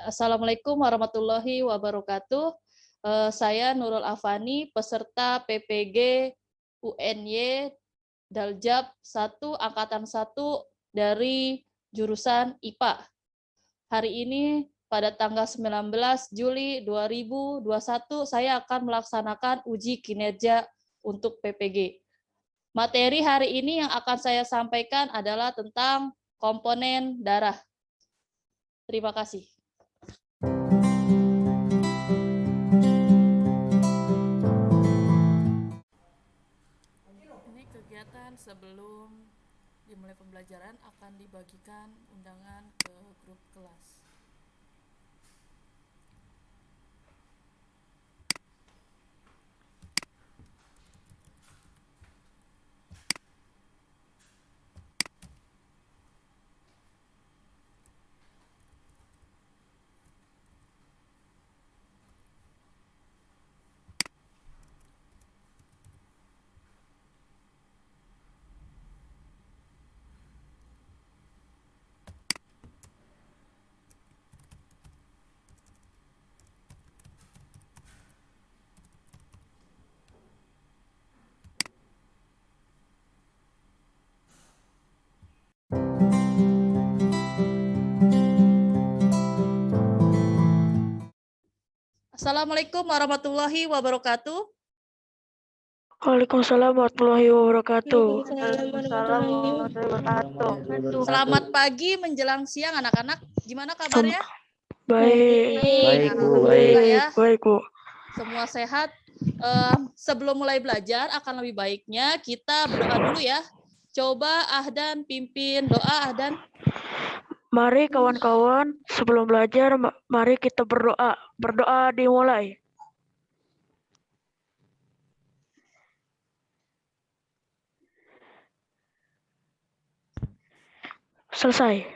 Assalamualaikum warahmatullahi wabarakatuh. Saya Nurul Afani, peserta PPG UNY Daljab 1 Angkatan 1 dari jurusan IPA. Hari ini pada tanggal 19 Juli 2021 saya akan melaksanakan uji kinerja untuk PPG. Materi hari ini yang akan saya sampaikan adalah tentang komponen darah. Terima kasih. Ini kegiatan sebelum dimulai pembelajaran akan dibagikan undangan ke grup kelas. Assalamualaikum warahmatullahi wabarakatuh. Waalaikumsalam warahmatullahi wabarakatuh. Selamat pagi menjelang siang anak-anak. Gimana kabarnya? Baik. Baik, Bu. Alhamdulillah ya. Baik, Bu. Semua sehat. Sebelum mulai belajar akan lebih baiknya kita berdoa dulu ya. Coba Ahdan pimpin doa, Ahdan. Mari kawan-kawan, sebelum belajar, mari kita berdoa. Berdoa dimulai. Selesai.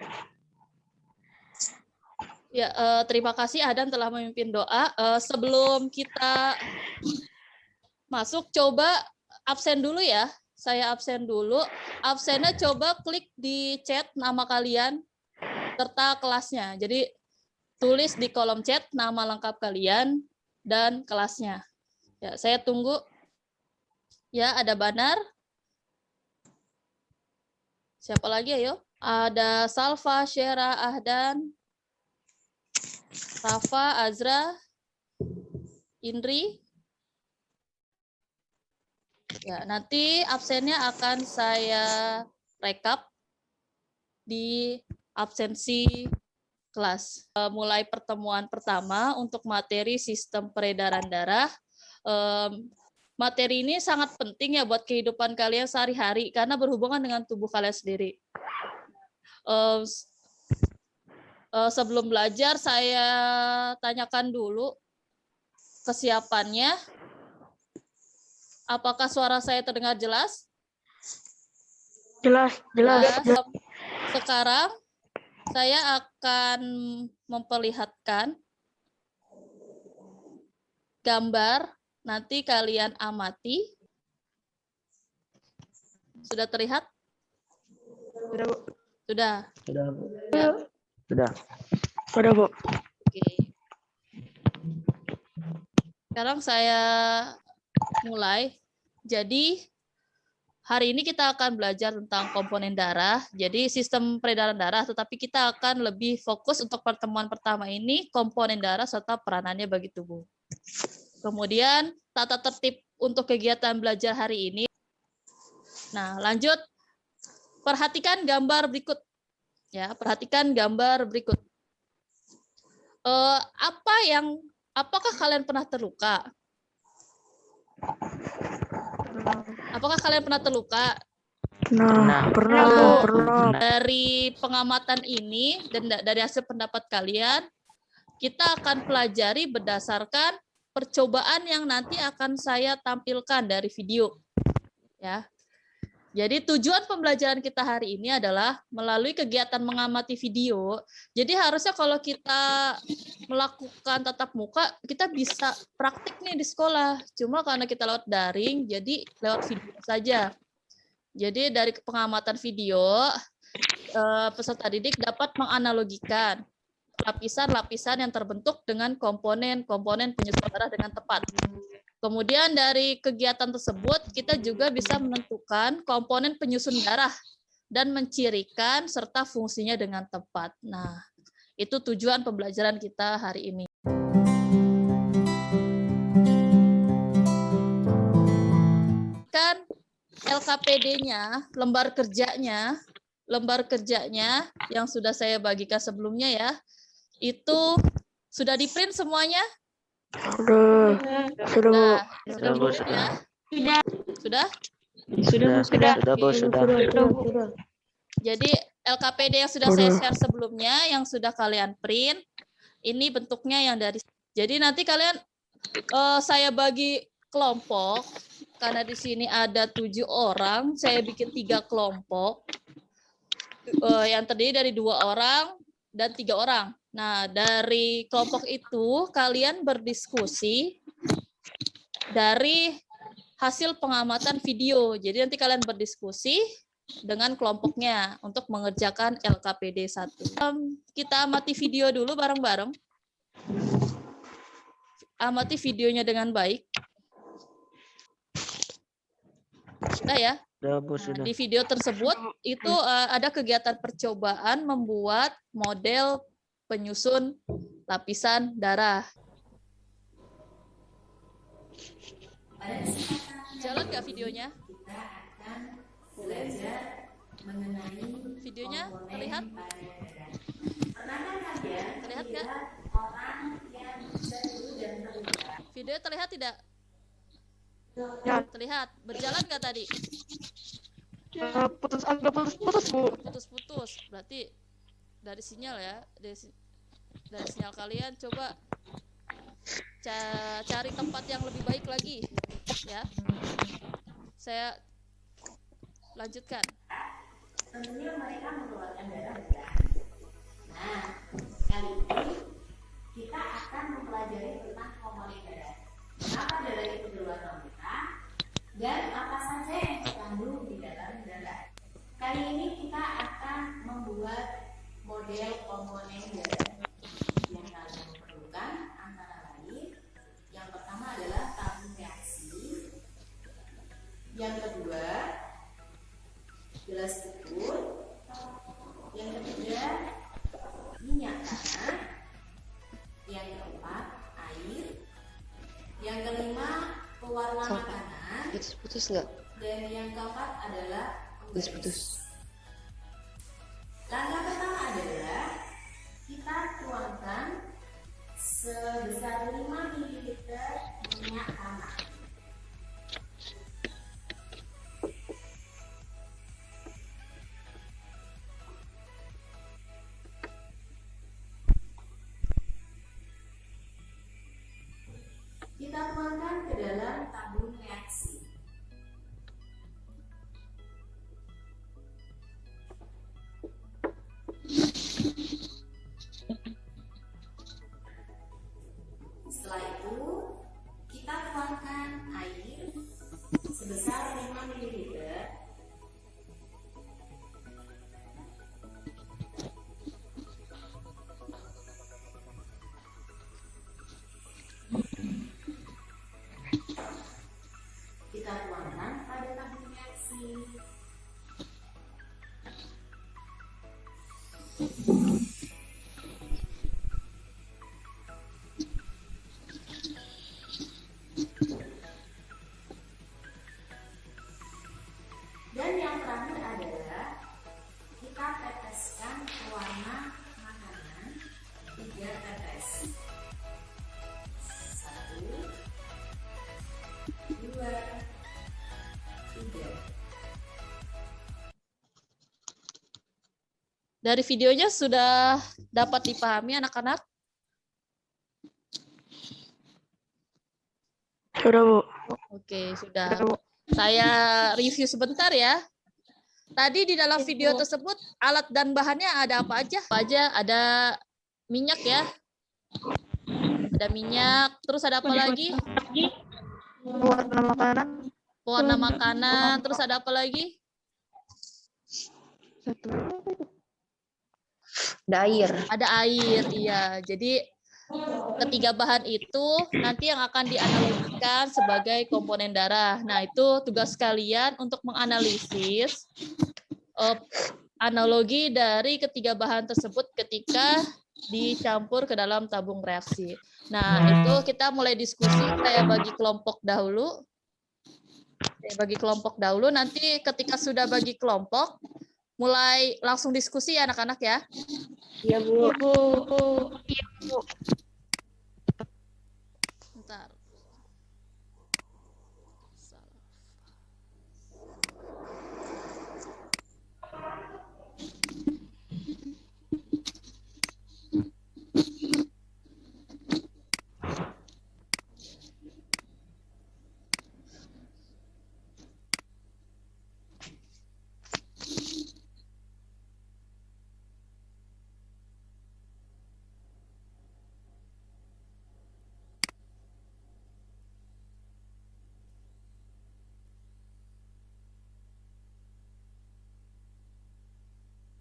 Ya, terima kasih Ahdan telah memimpin doa. Sebelum kita masuk, coba absen dulu ya. Saya absen dulu. Absennya coba klik di chat nama kalian serta kelasnya. Jadi tulis di kolom chat nama lengkap kalian dan kelasnya. Ya, saya tunggu. Ya, ada Banar. Siapa lagi ayo? Ada Salva, Syera, Ahdan, Rafa, Azra, Indri. Ya, nanti absennya akan saya rekap di absensi kelas. Mulai pertemuan pertama untuk materi sistem peredaran darah. Materi ini sangat penting ya buat kehidupan kalian sehari-hari karena berhubungan dengan tubuh kalian sendiri. Sebelum belajar saya tanyakan dulu kesiapannya. Apakah suara saya terdengar jelas? Jelas. Sekarang saya akan memperlihatkan gambar, nanti kalian amati. Sudah terlihat? Sudah, Bu. Sudah. Ya. Sudah, Bu. Oke. Sekarang saya mulai. Jadi hari ini kita akan belajar tentang komponen darah. Jadi sistem peredaran darah, tetapi kita akan lebih fokus untuk pertemuan pertama ini komponen darah serta peranannya bagi tubuh. Kemudian tata tertib untuk kegiatan belajar hari ini. Nah, lanjut. Perhatikan gambar berikut. Ya, perhatikan gambar berikut. Apakah kalian pernah terluka? Apakah kalian pernah terluka? Pernah, Bu. Pernah. Dari pengamatan ini dan dari hasil pendapat kalian, kita akan pelajari berdasarkan percobaan yang nanti akan saya tampilkan dari video. Ya. Jadi tujuan pembelajaran kita hari ini adalah melalui kegiatan mengamati video. Jadi harusnya kalau kita melakukan tatap muka, kita bisa praktik nih di sekolah. Cuma karena kita lewat daring, jadi lewat video saja. Jadi dari pengamatan video, peserta didik dapat menganalogikan lapisan-lapisan yang terbentuk dengan komponen-komponen penyusun darah dengan tepat. Kemudian dari kegiatan tersebut, kita juga bisa menentukan komponen penyusun darah dan mencirikan serta fungsinya dengan tepat. Nah, itu tujuan pembelajaran kita hari ini. Kan LKPD-nya, lembar kerjanya yang sudah saya bagikan sebelumnya ya, itu sudah di-print semuanya? Sudah, Bu. Sudah Bu, ya? Sudah? Sudah. Jadi LKPD yang sudah saya share sebelumnya, yang sudah kalian print, ini bentuknya yang dari. Jadi nanti kalian saya bagi kelompok, karena di sini ada 7 orang, saya bikin 3 kelompok, yang terdiri dari 2 orang dan 3 orang. Nah, dari kelompok itu kalian berdiskusi dari hasil pengamatan video. Jadi nanti kalian berdiskusi dengan kelompoknya untuk mengerjakan LKPD 1. Kita amati video dulu bareng-bareng. Amati videonya dengan baik. Sudah ya? Nah, di video tersebut itu ada kegiatan percobaan membuat model penyusun lapisan darah. Jalan nggak videonya? Videonya terlihat? Terlihat nggak? Video terlihat tidak? Terlihat. Berjalan nggak tadi? Agak putus-putus, Bu. Putus-putus. Berarti dari sinyal ya, dari sinyal kalian coba cari tempat yang lebih baik lagi ya. Saya lanjutkan. Tentunya mereka mengeluarkan darah. Nah, kali ini kita akan mempelajari tentang komponen darah. Kenapa darah itu berwarna merah dan apa saja yang terkandung di dalam darah. Kali ini kita akan membuat model komponen darah yang kalian perlukan antara lain. Yang pertama adalah tabung reaksi. Yang kedua, gelas ukur. Yang ketiga, minyak tanah. Yang keempat, air. Yang kelima, pewarna makanan. Putus nggak? Dan yang keempat adalah Putus. Langkah pertama adalah kita tuangkan sebesar 5 ml minyak tanah. Kita tuangkan ke dalam tabung reaksi. Setelah itu, kita tuangkan air sebesar 5 ml. Kita tuangkan pada tabung reaksi. Dan yang terakhir adalah kita teteskan pewarna makanan 3 tetes. 1, 2, Dari videonya sudah dapat dipahami anak-anak? Sudah, Bu. Oke, sudah. Saya review sebentar ya. Tadi di dalam video tersebut alat dan bahannya ada apa aja? Apa aja? Ada minyak ya. Ada minyak, terus ada apa lagi? Warna makanan. Pewarna makanan, terus ada apa lagi? Ada air. Ada air, iya. Jadi ketiga bahan itu nanti yang akan dianalogikan sebagai komponen darah. Nah, itu tugas kalian untuk menganalisis analogi dari ketiga bahan tersebut ketika dicampur ke dalam tabung reaksi. Nah, itu kita mulai diskusi. Saya bagi kelompok dahulu. Nanti ketika sudah bagi kelompok, mulai langsung diskusi ya anak-anak ya. Iya, Bu. Bentar.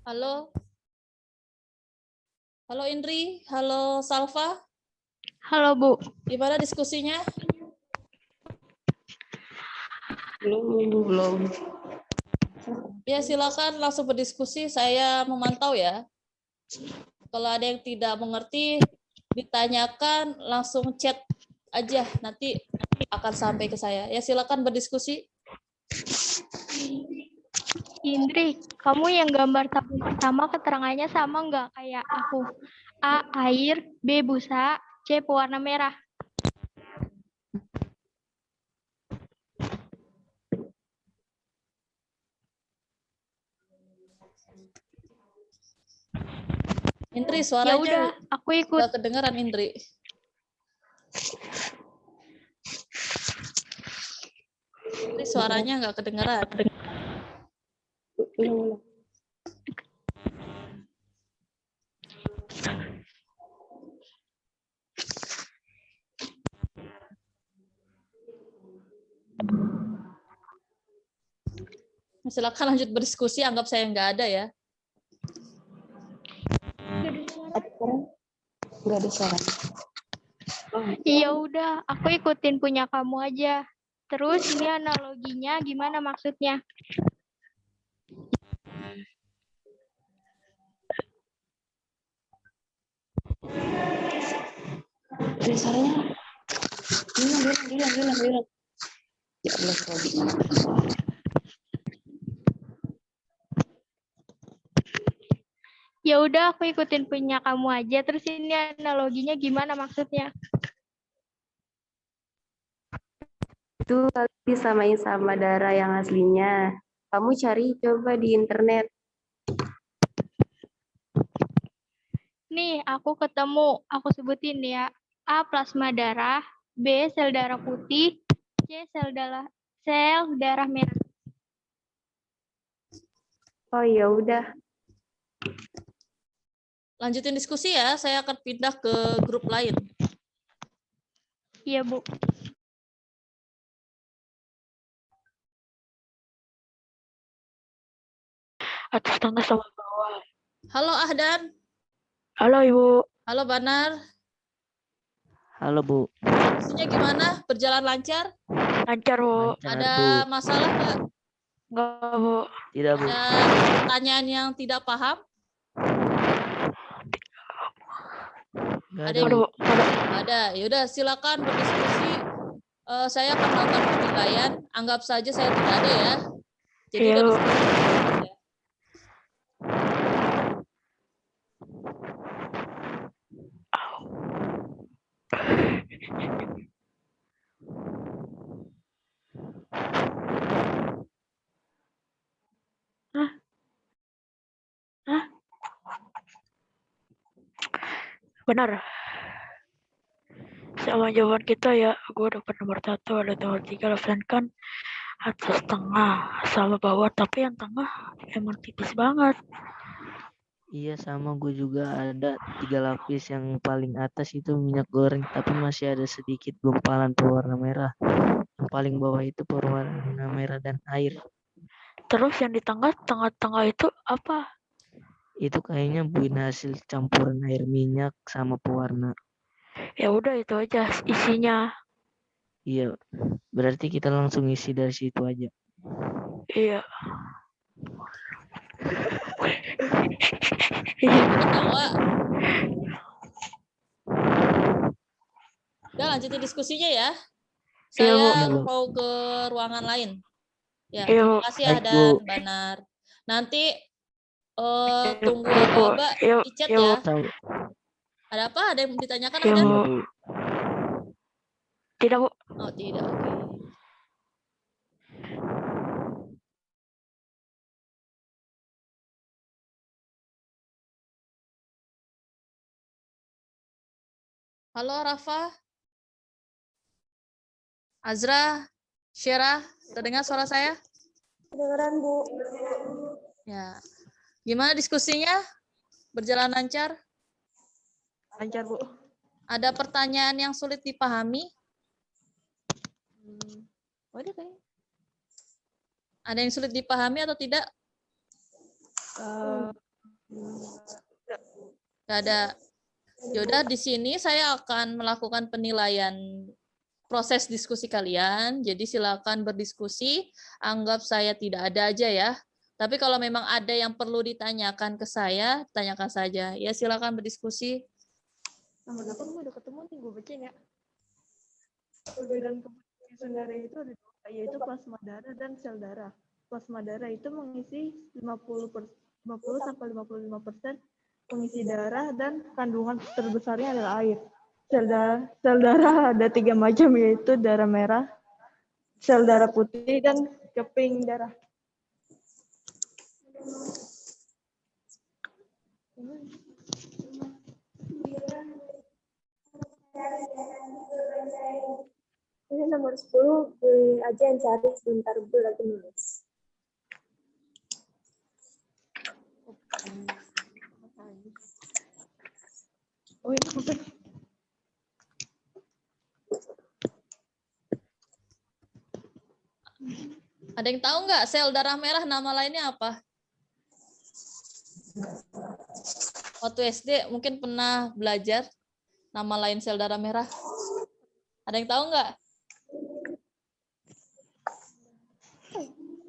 Halo. Halo Indri, halo Salva. Halo, Bu. Gimana diskusinya? Belum. Ya, silakan langsung berdiskusi. Saya memantau ya. Kalau ada yang tidak mengerti, ditanyakan langsung chat aja. Nanti akan sampai ke saya. Ya, silakan berdiskusi. Indri, kamu yang gambar tabung pertama keterangannya sama nggak kayak aku? A. Air, B. Busa, C. Pewarna merah. Indri, Ya suaranya udah, aku ikut. nggak kedengaran Indri. Indri, suaranya nggak kedengaran. Silakan lanjut berdiskusi, anggap saya nggak ada ya. Nggak ada suara. Ya udah, aku ikutin punya kamu aja. Terus ini analoginya gimana maksudnya? Ada suaranya. Bilang. Ya Allah, Robi. Ya udah, aku ikutin punya kamu aja. Terus ini analoginya gimana maksudnya? Itu kali samain sama darah yang aslinya. Kamu cari coba di internet. Nih, aku ketemu. Aku sebutin ya. A. Plasma darah. B. Sel darah putih. C. Sel darah merah. Oh ya udah. Lanjutin diskusi ya, saya akan pindah ke grup lain. Iya, Bu. Atas tangga sama bawah. Halo Ahdan. Halo, Ibu. Halo Banar. Halo Bu. Diskusinya gimana? Berjalan lancar? Lancar, Bu. Lancar, Ada Bu. masalah nggak? Enggak, Bu. Tidak Bu. Ada pertanyaan yang tidak paham? Nggak Ada ada yang Bu. ada. Yaudah, silakan berdiskusi. Saya akan melakukan penilaian. Anggap saja saya tidak ada ya. Jadi Iya, udah Bu. diskusi. Benar. Sama jawaban kita ya, gue dapat nomor 1, ada nomor 3, sedangkan atas tengah sama bawah, tapi yang tengah emang tipis banget. Iya sama gue juga ada 3 lapis, yang paling atas itu minyak goreng tapi masih ada sedikit gumpalan pewarna merah. Yang paling bawah itu pewarna merah dan air. Terus yang di tengah-tengah itu apa? Itu kayaknya buin hasil campuran air minyak sama pewarna. Ya udah itu aja isinya. Iya, berarti kita langsung isi dari situ aja. Iya. Ketawa. Udah lanjutin diskusinya ya. Iya, Bu. Saya mau ke ruangan lain. Ya, Iya, Bu. terima kasih ya Baik, Dan Bu. Banar. Nanti tunggu Iya, Bu. Mbak Iya, di chat iya, Bu. ya. Tahu. Ada apa? Ada yang ditanyakan Iya, ada? Iya, Bu. Bu. Tidak, Bu. Oh, tidak. Oke. Halo Rafa, Azra, Syera, terdengar suara saya? Kedengeran, Bu. Ya. Gimana diskusinya? Berjalan lancar? Lancar, Bu. Ada pertanyaan yang sulit dipahami? Waduh, kayaknya. Ada yang sulit dipahami atau tidak? Nggak ada. Yaudah, di sini saya akan melakukan penilaian proses diskusi kalian. Jadi silakan berdiskusi, anggap saya tidak ada aja ya. Tapi kalau memang ada yang perlu ditanyakan ke saya, tanyakan saja. Ya silakan berdiskusi. Nomor 8 gue udah ketemu nih, gue bacain ya. Perbedaan komposisi darah itu ada dua, yaitu plasma darah dan sel darah. Plasma darah itu mengisi 50 sampai 55% pengisi darah dan kandungan terbesarnya adalah air. Sel darah ada 3 macam, yaitu darah merah, sel darah putih, dan keping darah. Ini nomor 10, gue aja yang cari sebentar, gue lagi nulis. Oh, ini apa? Ada yang tahu nggak sel darah merah nama lainnya apa? Waktu SD mungkin pernah belajar nama lain sel darah merah. Ada yang tahu nggak?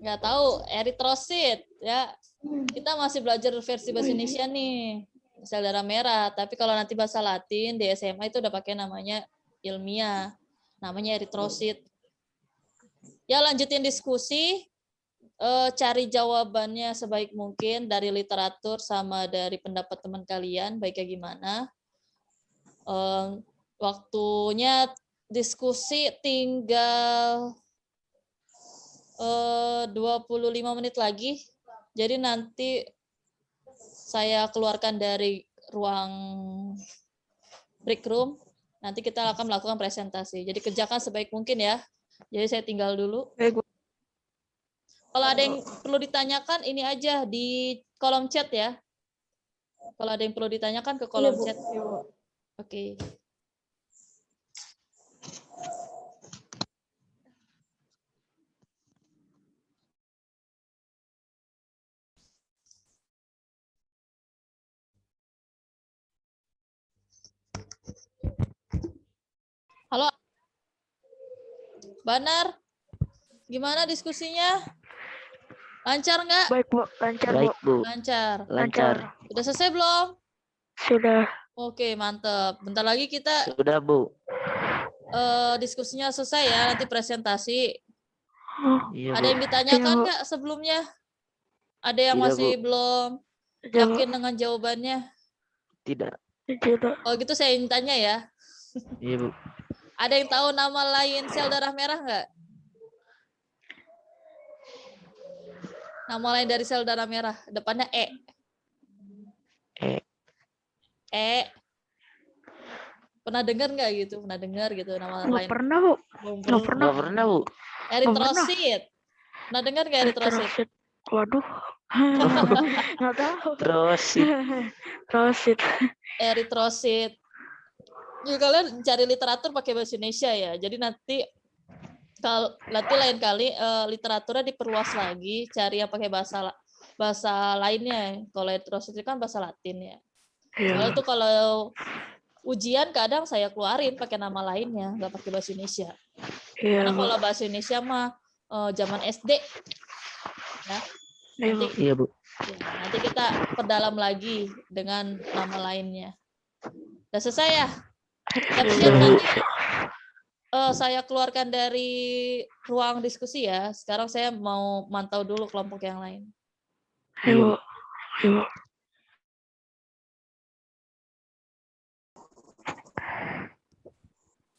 Nggak tahu, eritrosit ya. Kita masih belajar versi bahasa Indonesia nih, sel darah merah. Tapi kalau nanti bahasa Latin di SMA itu udah pakai namanya ilmiah, namanya eritrosit. Ya lanjutin diskusi, cari jawabannya sebaik mungkin dari literatur sama dari pendapat teman kalian, baiknya gimana. Waktunya diskusi tinggal 25 menit lagi. Jadi nanti saya keluarkan dari ruang break room. Nanti kita akan melakukan presentasi. Jadi kerjakan sebaik mungkin ya. Jadi saya tinggal dulu. Kalau ada yang perlu ditanyakan, ini aja di kolom chat ya. Kalau ada yang perlu ditanyakan ke kolom chat. Oke. Halo, Banar, gimana diskusinya? Lancar nggak? Baik, Bu. Lancar, Bu. Baik, Bu. Lancar. Lancar. Udah selesai belum? Sudah. Oke, mantap. Bentar lagi kita Sudah, Bu. diskusinya selesai ya, nanti presentasi. Iya, Ada Bu. yang ditanyakan Iya, Bu. nggak sebelumnya? Ada yang Tidak, masih Bu. belum yakin dengan jawabannya? Tidak. Tidak. Oh gitu saya ingin tanya ya. Iya, Bu. Ada yang tahu nama lain sel darah merah nggak? Nama lain dari sel darah merah, depannya E. E. E. Pernah dengar nggak gitu? Pernah dengar gitu nama Nggak lain? pernah, Bu. Belum Nggak pernah. pernah. Nggak pernah, Bu. Eritrosit. Pernah dengar nggak eritrosit? Trosit. Waduh. Nggak tahu. Trosit. Trosit. Eritrosit. Ya, kalian cari literatur pakai bahasa Indonesia ya. Jadi nanti lain kali literaturnya diperluas lagi, cari yang pakai bahasa lainnya. Kalau eritrosit itu kan bahasa Latin ya. Soalnya Iya. tuh kalau ujian kadang saya keluarin pakai nama lainnya, nggak pakai bahasa Indonesia. Iya, Karena Bu. kalau bahasa Indonesia mah zaman SD ya. Iya, Bu. Nanti Iya, Bu. ya, nanti kita perdalam lagi dengan nama lainnya. Udah selesai ya? Siap-siap Iya, Bu. nanti saya keluarkan dari ruang diskusi ya. Sekarang saya mau mantau dulu kelompok yang lain. Iya, Bu. Iya, Bu.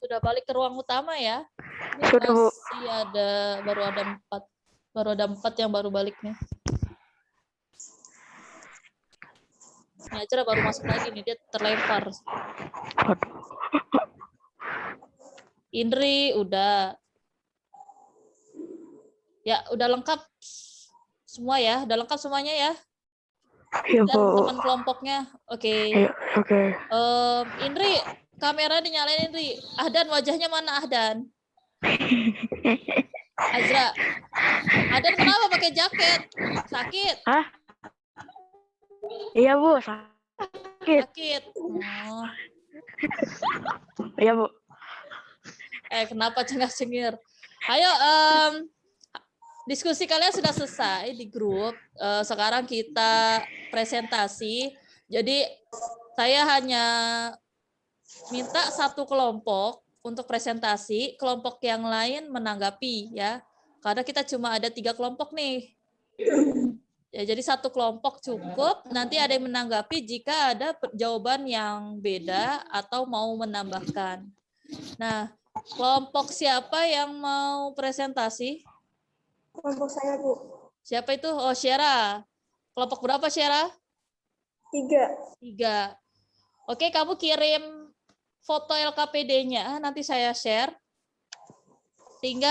Sudah balik ke ruang utama ya. Ini Sudah, Bu. masih baru ada empat yang baru balik nih. Ini acara baru masuk lagi nih, dia terlempar. Waduh. Indri udah. Ya, udah lengkap semua ya. Udah lengkap semuanya ya. Iya, Dan Bu. teman kelompoknya. Oke. Iya, oke. Indri, kamera dinyalain Indri. Ahdan, wajahnya mana Ahdan? Azra. Ahdan kenapa pakai jaket? Sakit? Hah? Iya, Bu. Sakit. Sakit. Oh. Iya, Bu. Kenapa cengar-cengir? Ayo, diskusi kalian sudah selesai di grup. Sekarang kita presentasi. Jadi saya hanya minta satu kelompok untuk presentasi, kelompok yang lain menanggapi ya. Karena kita cuma ada 3 kelompok nih. Ya, jadi satu kelompok cukup. Nanti ada yang menanggapi jika ada jawaban yang beda atau mau menambahkan. Nah, kelompok siapa yang mau presentasi? Kelompok saya, Bu. Siapa itu? Oh, Syera. Kelompok berapa, Syera? 3. 3. Oke, kamu kirim foto LKPD-nya, nanti saya share. Sehingga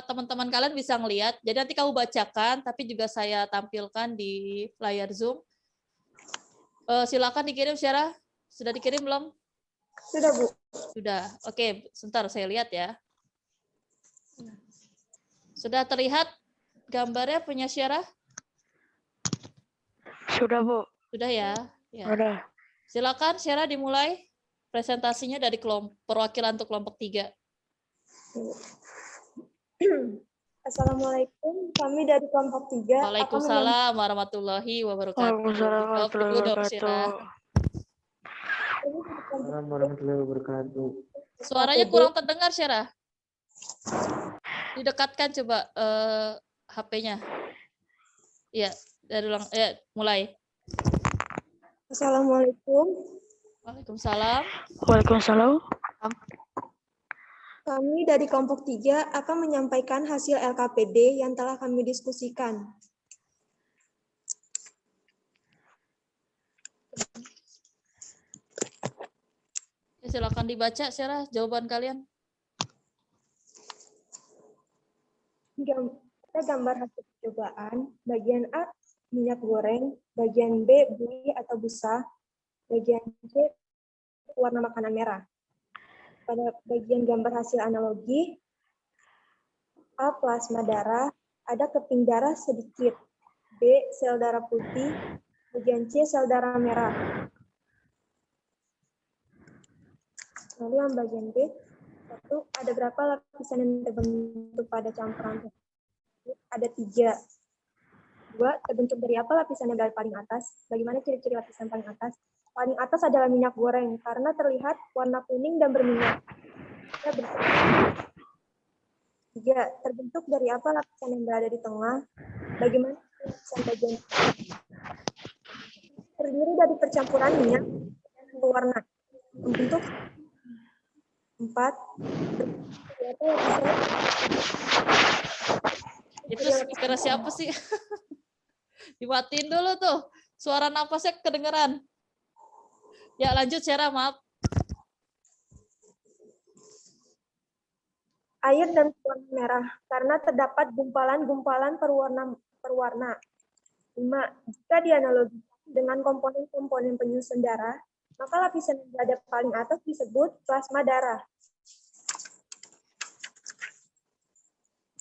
teman-teman kalian bisa ngelihat. Jadi nanti kamu bacakan, tapi juga saya tampilkan di layar Zoom. Silakan dikirim, Syera. Sudah dikirim belum? Sudah, Bu. Sudah. Oke, sebentar saya lihat ya. Sudah terlihat gambarnya punya Syera? Sudah, Bu. Sudah ya? Ya. Sudah. Silakan Syera dimulai presentasinya dari perwakilan untuk kelompok 3. Assalamualaikum, kami dari kelompok 3. Waalaikumsalam warahmatullahi wabarakatuh. Waalaikumsalam Jawab warahmatullahi dulu dong, wabarakatuh. Syera. Assalamualaikum warahmatullahi wabarakatuh. Suaranya kurang terdengar, Syera. Didekatkan coba HP-nya. Iya, dari ulang. Ya, mulai. Assalamualaikum, Waalaikumsalam. Waalaikumsalam. kami dari kelompok 3 akan menyampaikan hasil LKPD yang telah kami diskusikan. Ya, silakan dibaca, Syera, jawaban kalian. Kita gambar hasil percobaan. Bagian A, minyak goreng. Bagian B, bui atau busa. Bagian C, warna makanan merah. Pada bagian gambar hasil analogi, A, plasma darah, ada keping darah sedikit. B, sel darah putih. Bagian C, sel darah merah. Lalu yang bagian B, 1, ada berapa lapisan yang terbentuk pada campuran tersebut? Ada 3. 2, terbentuk dari apa lapisan yang dari paling atas? Bagaimana ciri-ciri lapisan paling atas? Paling atas adalah minyak goreng, karena terlihat warna kuning dan berminyak. 3, terbentuk dari apa lapisan yang berada di tengah? Bagaimana lapisan bagian terdiri dari percampuran minyak dan warna. Membentuk 4. Itu speaker siapa sih? Dimatiin dulu tuh. Suara napasnya kedengeran. Ya, lanjut, Syera, maaf. air dan warna merah karena terdapat gumpalan-gumpalan perwarna. 5. Jika dianalogikan dengan komponen-komponen penyusun darah, maka lapisan yang berada paling atas disebut plasma darah.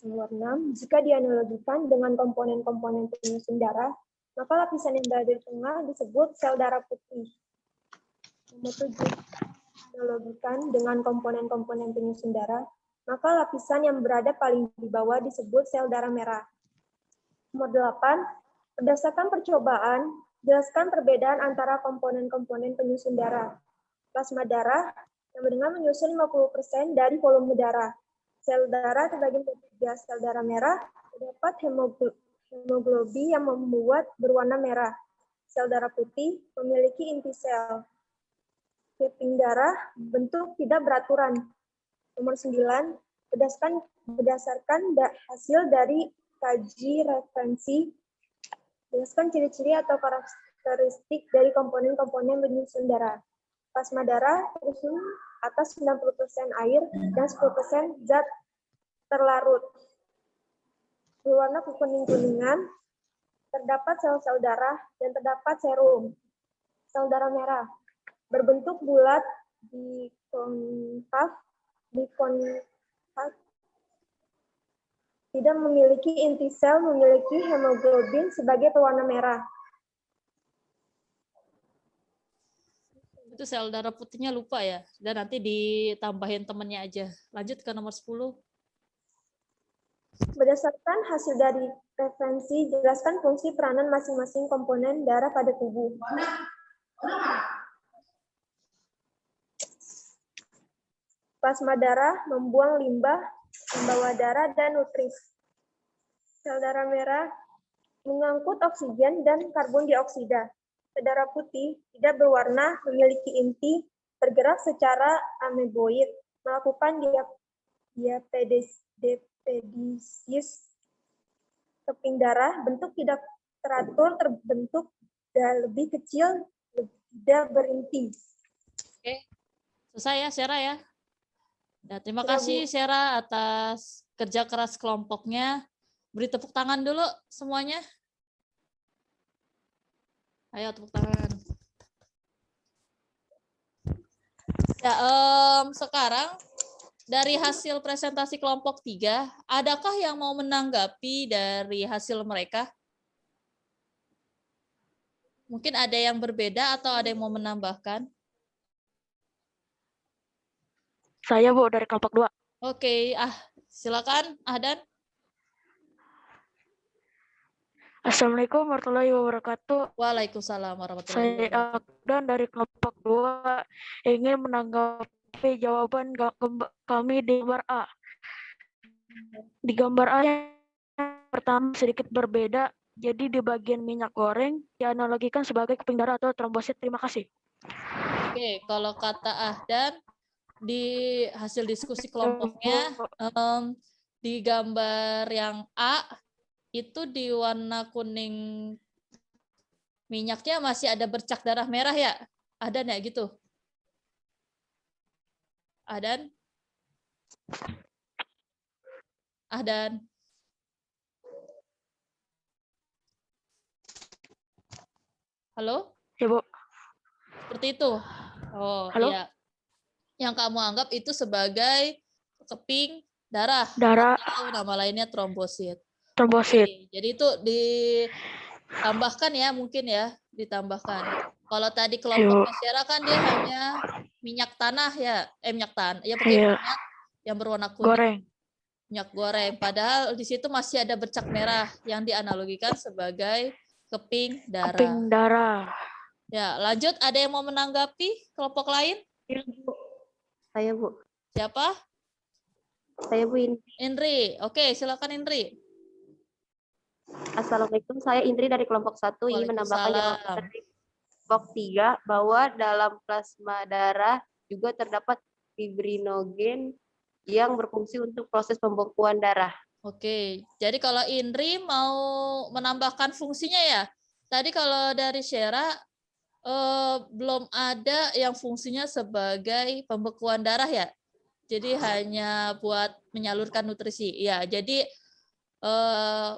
Nomor 6. Jika dianalogikan dengan komponen-komponen penyusun darah, maka lapisan yang berada di tengah disebut sel darah putih. Nomor 7. Dianalogikan dengan komponen-komponen penyusun darah, maka lapisan yang berada paling di bawah disebut sel darah merah. Nomor 8. Berdasarkan percobaan, jelaskan perbedaan antara komponen-komponen penyusun darah. Plasma darah yang dengan menyusun 50% dari volume darah. Sel darah terbagi menjadi 3 sel darah merah, terdapat hemoglobin yang membuat berwarna merah. Sel darah putih memiliki inti sel. Keping darah bentuk tidak beraturan. Nomor 9, berdasarkan hasil dari kaji referensi, jelaskan ciri-ciri atau karakteristik dari komponen-komponen penyusun darah. Plasma darah tersusun atas 90% air dan 10% zat terlarut. Berwarna kuning-kuningan, terdapat sel-sel darah dan terdapat serum. Sel darah merah berbentuk bulat dikonkaf, tidak memiliki inti sel, memiliki hemoglobin sebagai pewarna merah. Itu sel darah putihnya lupa ya. Dan nanti ditambahin temennya aja. Lanjut ke nomor 10. Berdasarkan hasil dari referensi, jelaskan fungsi peranan masing-masing komponen darah pada tubuh. Plasma darah membuang limbah, membawa darah dan nutris. Sel darah merah mengangkut oksigen dan karbon dioksida. Sel darah putih tidak berwarna, memiliki inti, bergerak secara ameboid, melakukan diapedisius. Keping darah bentuk tidak teratur, terbentuk dan lebih kecil, tidak berinti. Oke, selesai ya, Syara ya. Nah, terima kasih Syara atas kerja keras kelompoknya. Beri tepuk tangan dulu semuanya. Ayo tepuk tangan. Ya, sekarang dari hasil presentasi kelompok 3, adakah yang mau menanggapi dari hasil mereka? Mungkin ada yang berbeda atau ada yang mau menambahkan? Saya, Bu, dari kelompok 2. Oke, silakan Ahdan. Assalamualaikum warahmatullahi wabarakatuh. Waalaikumsalam warahmatullahi Saya wabarakatuh. Akdan dari kelompok 2 ingin menanggapi jawaban kami di gambar A. Di gambar A yang pertama sedikit berbeda, jadi di bagian minyak goreng dianalogikan sebagai keping darah atau trombosit. Terima kasih. Oke, kalau kata Ahdan, di hasil diskusi kelompoknya, di gambar yang A, itu di warna kuning minyaknya masih ada bercak darah merah ya? Ahdan ya gitu? Ahdan? Ahdan? Halo? Ya, Bu. Seperti itu? Oh, Halo? iya. Yang kamu anggap itu sebagai keping darah. Darah. Atau nama lainnya trombosit. Trombosit. Oke, jadi itu ditambahkan ya, mungkin ya, ditambahkan. Kalau tadi kelompok Syara kan dia hanya minyak tanah ya, minyak tanah, ya pakai minyak yang berwarna kuning. Goreng. Minyak goreng. Padahal di situ masih ada bercak merah yang dianalogikan sebagai keping darah. Keping darah. Ya, lanjut. Ada yang mau menanggapi kelompok lain? Saya, Bu. Siapa? Saya, Bu Indri. Indri. Oke, silakan Indri. Assalamualaikum, saya Indri dari kelompok 1 ingin menambahkan jawaban dari kelompok 3 bahwa dalam plasma darah juga terdapat fibrinogen yang berfungsi untuk proses pembekuan darah. Oke, jadi kalau Indri mau menambahkan fungsinya ya. Tadi kalau dari Syara belum ada yang fungsinya sebagai pembekuan darah ya. Jadi hanya buat menyalurkan nutrisi. Ya, jadi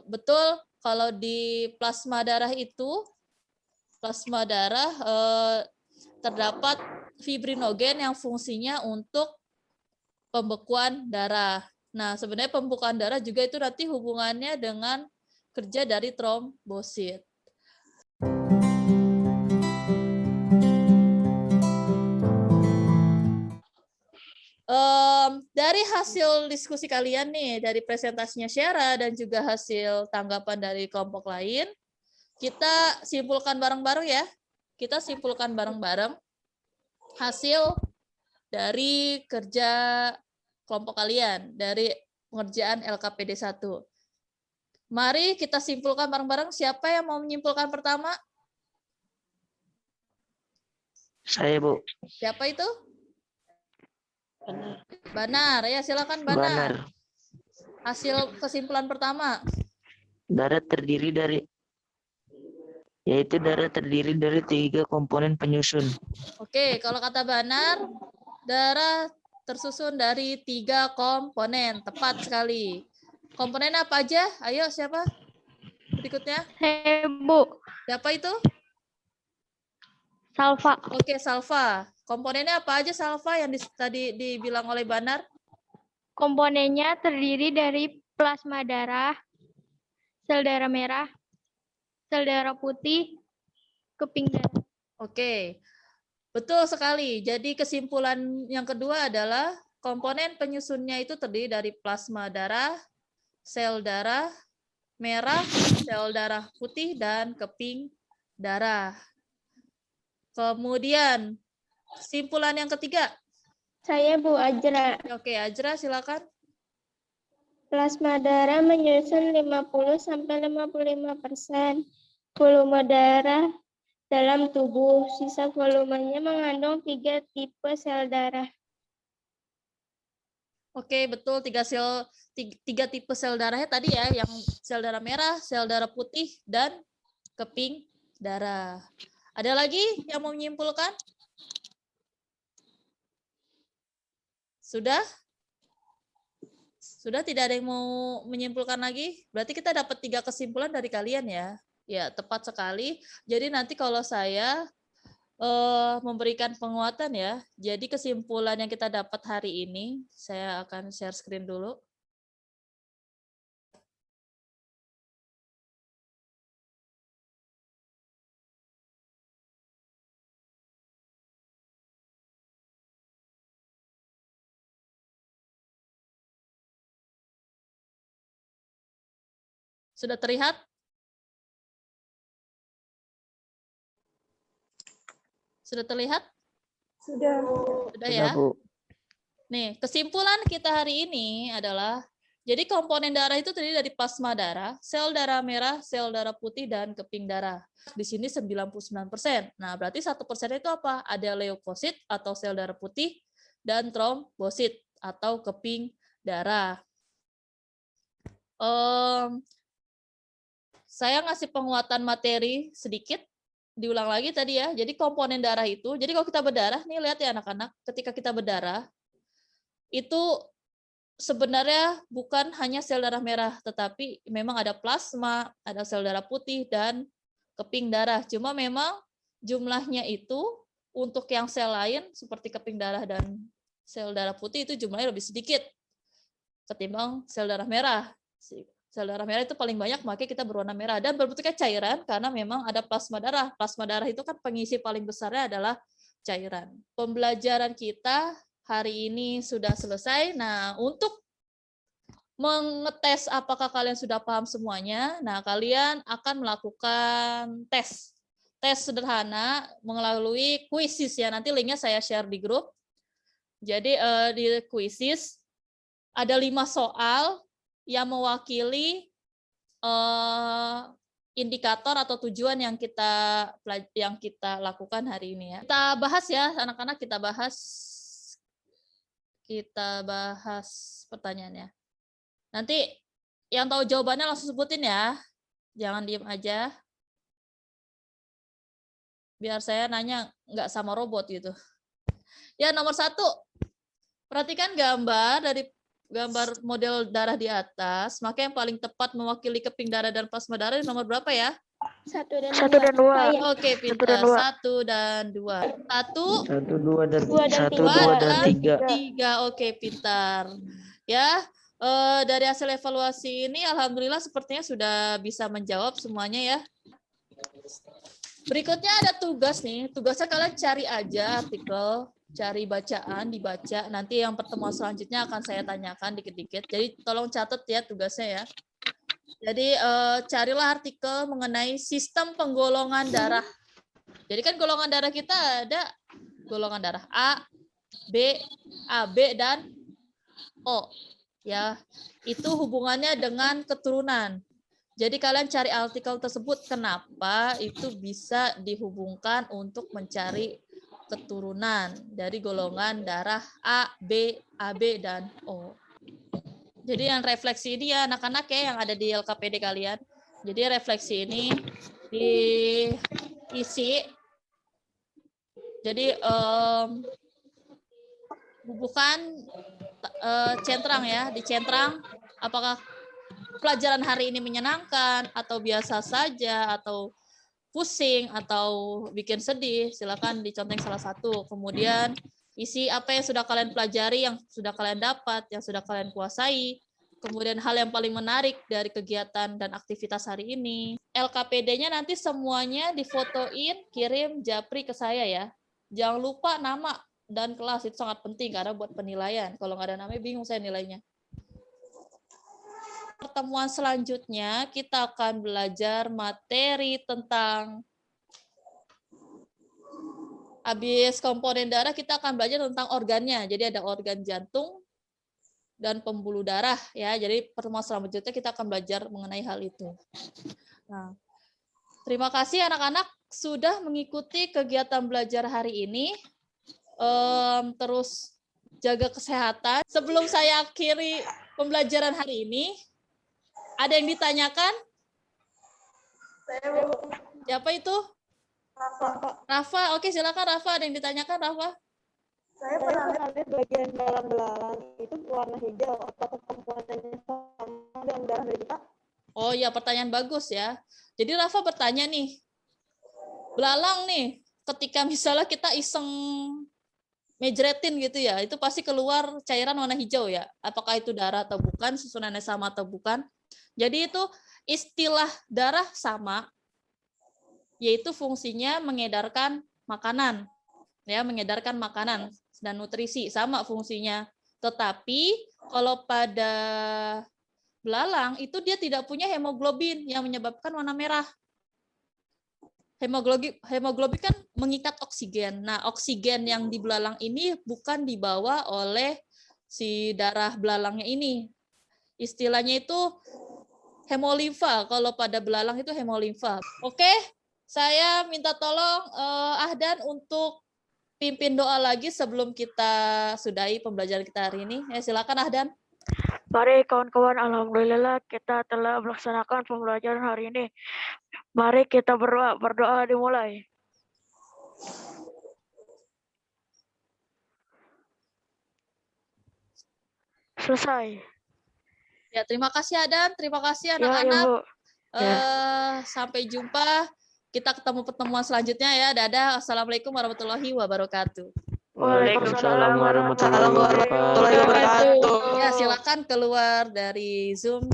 betul kalau di plasma darah itu, plasma darah terdapat fibrinogen yang fungsinya untuk pembekuan darah. Nah, sebenarnya pembekuan darah juga itu nanti hubungannya dengan kerja dari trombosit. Dari hasil diskusi kalian nih, dari presentasinya Syara dan juga hasil tanggapan dari kelompok lain, kita simpulkan bareng-bareng ya. Kita simpulkan bareng-bareng hasil dari kerja kelompok kalian, dari pengerjaan LKPD 1. Mari kita simpulkan bareng-bareng. Siapa yang mau menyimpulkan pertama? Saya, Bu. Siapa itu? Banar. Ya, silakan Banar. Banar. Hasil kesimpulan pertama. Darah terdiri dari 3 komponen penyusun. Oke, kalau kata Banar, darah tersusun dari 3 komponen. Tepat sekali. Komponen apa aja? Ayo, siapa? Berikutnya. Saya, Bu. Siapa itu? Salva. Oke, salva. Komponennya apa aja salva yang tadi dibilang oleh Banar? Komponennya terdiri dari plasma darah, sel darah merah, sel darah putih, keping darah. Oke, betul sekali. Jadi kesimpulan yang kedua adalah komponen penyusunnya itu terdiri dari plasma darah, sel darah merah, sel darah putih, dan keping darah. Kemudian, kesimpulan yang ketiga. Saya Bu Ajra. Oke, Ajra silakan. Plasma darah menyusun 50-55% volume darah dalam tubuh. Sisa volumenya mengandung 3 tipe sel darah. Oke, betul. 3 tipe sel darahnya tadi ya, yang sel darah merah, sel darah putih, dan keping darah. Ada lagi yang mau menyimpulkan? Sudah? Sudah tidak ada yang mau menyimpulkan lagi? Berarti kita dapat 3 kesimpulan dari kalian ya. Ya, tepat sekali. Jadi nanti kalau saya memberikan penguatan ya. Jadi kesimpulan yang kita dapat hari ini, saya akan share screen dulu. Sudah terlihat? Sudah terlihat? Sudah. Sudah ya? Bu. Nih, kesimpulan kita hari ini adalah, jadi komponen darah itu terdiri dari plasma darah, sel darah merah, sel darah putih, dan keping darah. Di sini 99%. Nah, berarti 1% itu apa? Ada leukosit atau sel darah putih, dan trombosit atau keping darah. Saya ngasih penguatan materi sedikit, diulang lagi tadi ya. Jadi komponen darah itu, jadi kalau kita berdarah, nih lihat ya anak-anak, ketika kita berdarah, itu sebenarnya bukan hanya sel darah merah, tetapi memang ada plasma, ada sel darah putih, dan keping darah. Cuma memang jumlahnya itu untuk yang sel lain, seperti keping darah dan sel darah putih, itu jumlahnya lebih sedikit ketimbang sel darah merah. Sel darah merah itu paling banyak, makanya kita berwarna merah dan berbentuknya cairan karena memang ada plasma darah. Plasma darah itu kan pengisi paling besarnya adalah cairan. Pembelajaran kita hari ini sudah selesai. Nah, untuk mengetes apakah kalian sudah paham semuanya, nah kalian akan melakukan tes. Tes sederhana melalui quizzes ya. Nanti linknya saya share di grup. Jadi di quizzes ada 5 soal yang mewakili indikator atau tujuan yang kita lakukan hari ini ya. Kita bahas ya, anak-anak, kita bahas pertanyaannya. Nanti yang tahu jawabannya langsung sebutin ya, jangan diem aja. Biar saya nanya nggak sama robot gitu. Ya, nomor 1. Perhatikan gambar model darah di atas, maka yang paling tepat mewakili keping darah dan plasma darah nomor berapa ya? 1 dan 2. Satu dan dua. Oke, Satu pintar. dan dua. 1 dan 2. 1, 1, 2, dan 2 dan 1, 2 2, dan dan 3. 3. Oke, pintar. Ya, dari hasil evaluasi ini alhamdulillah sepertinya sudah bisa menjawab semuanya ya. Berikutnya ada tugas nih. Tugasnya kalian cari aja artikel, cari bacaan, dibaca. Nanti yang pertemuan selanjutnya akan saya tanyakan dikit-dikit. Jadi tolong catat ya tugasnya ya. Jadi carilah artikel mengenai sistem penggolongan darah. Jadi kan golongan darah kita ada golongan darah A, B, AB dan O. Ya, itu hubungannya dengan keturunan. Jadi kalian cari artikel tersebut kenapa itu bisa dihubungkan untuk mencari keturunan dari golongan darah A, B, AB dan O. Jadi yang refleksi ini ya anak-anak ya yang ada di LKPD kalian. Jadi refleksi ini diisi. Jadi bukan centrang ya, dicentrang apakah pelajaran hari ini menyenangkan atau biasa saja atau pusing atau bikin sedih, silakan dicontek salah satu. Kemudian isi apa yang sudah kalian pelajari, yang sudah kalian dapat, yang sudah kalian kuasai. Kemudian hal yang paling menarik dari kegiatan dan aktivitas hari ini. LKPD-nya nanti semuanya difotoin, kirim japri ke saya ya. Jangan lupa nama dan kelas, itu sangat penting karena buat penilaian. Kalau nggak ada namanya bingung saya nilainya. Pertemuan selanjutnya kita akan belajar materi tentang habis komponen darah, kita akan belajar tentang organnya. Jadi ada organ jantung dan pembuluh darah ya. Jadi pertemuan selanjutnya kita akan belajar mengenai hal itu. Nah, terima kasih anak-anak sudah mengikuti kegiatan belajar hari ini. Terus jaga kesehatan. Sebelum saya akhiri pembelajaran hari ini, ada yang ditanyakan? Siapa itu? Rafa. Oke, silakan Rafa. Ada yang ditanyakan, Rafa? Saya pernah lihat bagian dalam belalang itu warna hijau. Apakah komponennya sama dengan darah dari kita? Oh ya, pertanyaan bagus ya. Jadi Rafa bertanya nih, belalang nih, ketika misalnya kita iseng mejretin gitu ya, itu pasti keluar cairan warna hijau ya. Apakah itu darah atau bukan, susunannya sama atau bukan. Jadi itu istilah darah sama, yaitu fungsinya mengedarkan makanan, ya, mengedarkan makanan dan nutrisi, sama fungsinya. Tetapi kalau pada belalang itu dia tidak punya hemoglobin yang menyebabkan warna merah. Hemoglobin kan mengikat oksigen. Nah, oksigen yang di belalang ini bukan dibawa oleh si darah belalangnya ini. Istilahnya itu hemolimfa. Kalau pada belalang itu hemolimfa. Oke, saya minta tolong Ahdan untuk pimpin doa lagi sebelum kita sudahi pembelajaran kita hari ini. Ya, silakan Ahdan. Mari kawan-kawan, alhamdulillah kita telah melaksanakan pembelajaran hari ini. Mari kita berdoa dimulai. Selesai. Ya, terima kasih Ahdan, terima kasih Ya, anak-anak. Ibu. Sampai jumpa. Kita ketemu pertemuan selanjutnya ya. Dadah. Assalamualaikum warahmatullahi wabarakatuh. Waalaikumsalam warahmatullahi wabarakatuh. Ya, silakan keluar dari Zoom.